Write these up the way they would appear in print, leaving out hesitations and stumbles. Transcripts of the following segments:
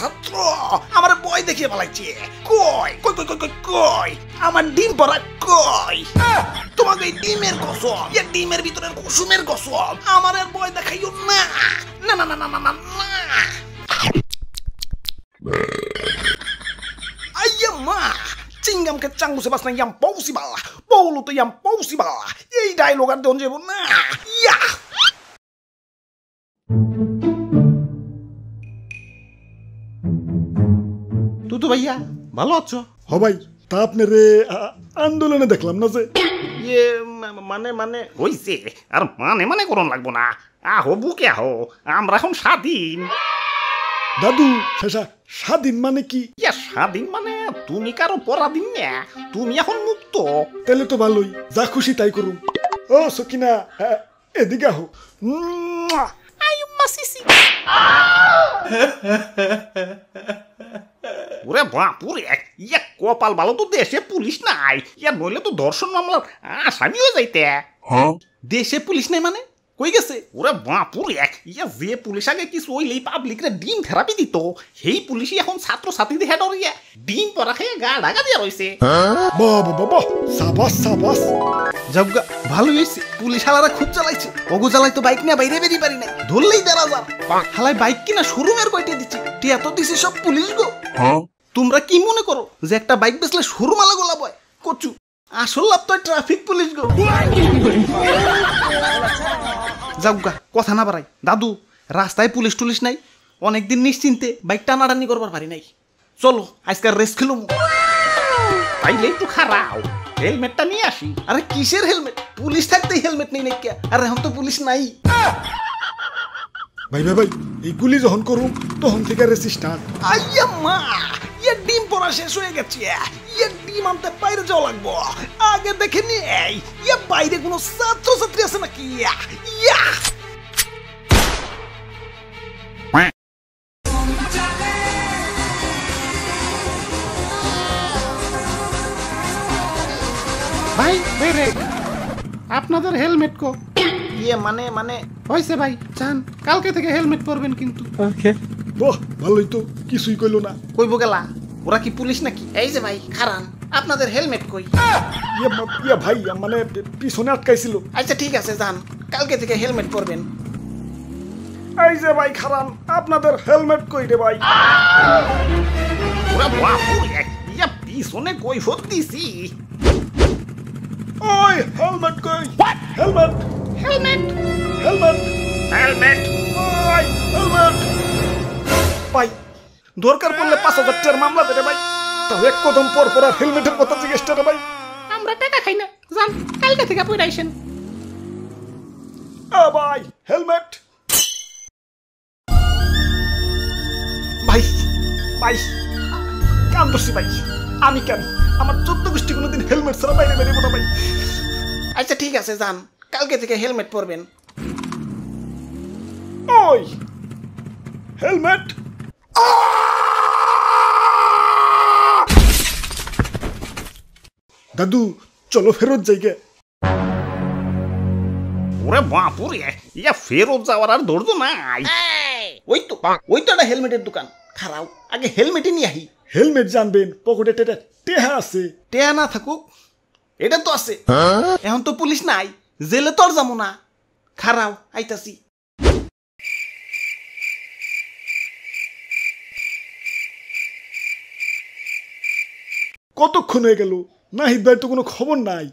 ছাত্র আমার বয় দেখিয়ে পালাইছে। কই কই কই কই কই আমার ডিম পড়া কই? তোমাকে এই ডিমের কসম, এই ডিমের ভিতরের কুসুমের কসম, আমার আর বয় দেখাইও না। না না না না না না না। Aia ma, cingam ke canggu sebas na yang possible, bolu to yang possible. Ei dialogue আর দন যাব না। ইয়া তুতু ভাইয়া ভালো আছো? হ ভাই, তা আপনার আন্দোলনে দেখলাম না যে। ইয়ে মানে মানে হইছে আর মানে মানে করন লাগবো না। আহো বুকে আহো, আমরা এখন স্বাধীন। দাদু শেষা স্বাধীন মানে কি? ইয়া স্বাধীন মানে তুমি কারো পরাধীন না, তুমি এখন মুক্ত। তাহলে তো ভালোই, যা খুশি তাই করুন। ও সকিনা, এদিকে আহো। আয়ু মাসিসি। ওরে বাপুরে, ইয়া কপাল ভালো তো দেশে পুলিশ নাই, ইয়া নইলে তো ধর্ষণ মামলার আসামিও যাইতে। দেশে পুলিশ নাই মানে কই গেছে? ওরে বাপুরে, ইয়া যে পুলিশ আগে কিছু হইলেই পাবলিকরে ডিম থেরাপি দিত, সেই পুলিশই এখন ছাত্র ছাত্রীদের হেডর ইয়া ডিম পরা খেয়ে গা ঢাকা দিয়া রইছে। বাবা বাবা, সাবাস সাবাস। যাবগা ভালো হইছে, পুলিশ হালারা খুব চালাইছে। ওগো জ্বালাই তো বাইক নিয়ে বাইরে বেরিয়ে পারি নাই, ধরলেই ১,৫০০। হালাই বাইক কিনা শোরুমের কয়টা দিচ্ছি, টিয়া তো দিছে সব পুলিশ গো। তোমরা কি মনে করো যে একটা বাইক বেচলে শোরুম আলা গোলা বয়? কচু আসল লাভ তো ট্রাফিক পুলিশ গো। যাবগা কথা না বাড়াই, দাদু রাস্তায় পুলিশ টুলিশ নাই, অনেকদিন নিশ্চিন্তে বাইক টানাটানি করবার পারি নাই। চলো আজকাল রেস খেলুম। তাইলে একটু খারাপ, হেলমেটটা নিয়ে আসি। আরে কিসের হেলমেট? পুলিশ থাকতেই হেলমেট নেই নাকি? আর এখন তো পুলিশ নাই। ভাই ভাই ভাই, এইগুলি যখন করুন তখন থেকে রেসি স্টার্ট। আইয়া মা, ইয়া ডিম পড়া শেষ হয়ে গেছে, ইয়া ডিম আনতে বাইরে যাওয়া লাগবো। আগে দেখে নেই ইয়া বাইরে কোনো ছাত্র ছাত্রী আছে নাকি। ইয়া ভাই ব্রেক, আপনাদের হেলমেট কো? ইয়ে মানে মানে হয়েছে ভাই, চান কালকে থেকে হেলমেট পরবেন কিন্তু। বাহ ভালোই তো, কিছুই কইলো না। কইব গেলা, ওরা কি পুলিশ নাকি? এই যে ভাই খারান, আপনাদের হেলমেট কই? ইয়া ভাই, মানে পিছনে আটকাইছিল। আচ্ছা ঠিক আছে যান, কালকে থেকে হেলমেট পরবেন। এই যে ভাই খারান, আপনাদের হেলমেট কই রে ভাই? ওরা বাপুরে, ইয়া পিছনে কই ফোট দিছি। ওই হেলমেট কই? Helmet helmet helmet helmet. ওই হেলমেট। ভাই দরকার পড়লে ৫,০০০ টাকার মামলা দেবে ভাই। তাও এক কদম পর পর আর হেলমেটের কথা জিজ্ঞেস রে ভাই। আমরা টাকা খাই না, যান কালকে থেকে পড়ে আইসেন। ভাই হেলমেট। ভাই ভাই কান দোষী ভাই, আমি কেন? আমার ১৪ গোষ্ঠী কোনোদিন হেলমেট ছাড়া বাইরে বেরিয়ে না ভাই। আচ্ছা ঠিক আছে যান, কালকে থেকে হেলমেট পরবেন। ওই হেলমেট। দাদু চলো ফেরত যাইগে। ওরে বাপুরে, ইয়া ফেরত যাওয়ার আর ধৈর্য নাই। ওই তো একটা হেলমেটের দোকান, খারাও আগে হেলমেটই নিয়ে আহি। হেলমেট জানবেন, পকেটে টেহা আছে। টেয়া না থাকুক, এটা তো আছে। এখন তো পুলিশ নাই, জেলে তো আর যাবো না। খারাও আইতাছি। কতক্ষণ হয়ে গেল, নাহিদ ভাই তো কোনো খবর নাই।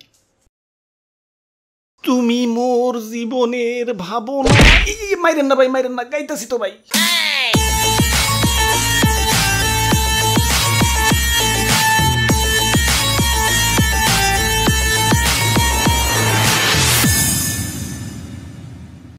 তুমি মোর জীবনের ভাবনা। মাইরেন না ভাই, মাইরেন না, গাইতাছি তো ভাই।